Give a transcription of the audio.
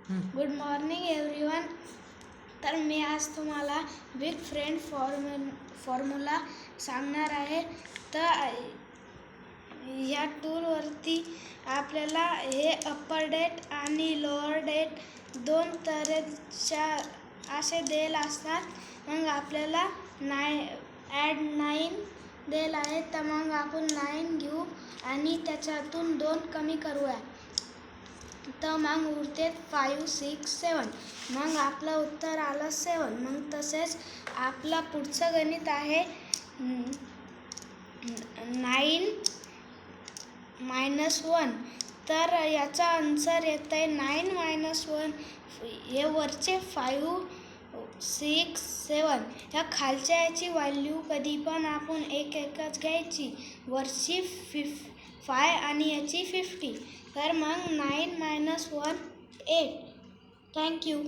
Good morning everyone. तर मी आज तुम्हाला बिग फ्रेंड फॉर्म्युला सांगणार आहे. तर या टूलवरती आपल्याला हे अप्पर डेट आणि लोअर डेट दोन तऱ्हेच्या असे देल असतात. मग आपल्याला ॲड 9 देल आहे, तर मग आपण 9 घेऊ आणि त्याच्यातून 2 कमी करूया. तर मग उरते 5, 6, 7. मग आपलं उत्तर आलं 7. मग तसेच आपलं पुढचं गणित आहे 9 - 1. तर याचा आन्सर येत आहे 9 - 1. हे वरचे 5, 6, 7 ह्या खालच्या याची व्हॅल्यू कधी पण आपण एकच घ्यायची. वरची 5 आणि याची 50. तर मग 9 - 1 8. थँक्यू.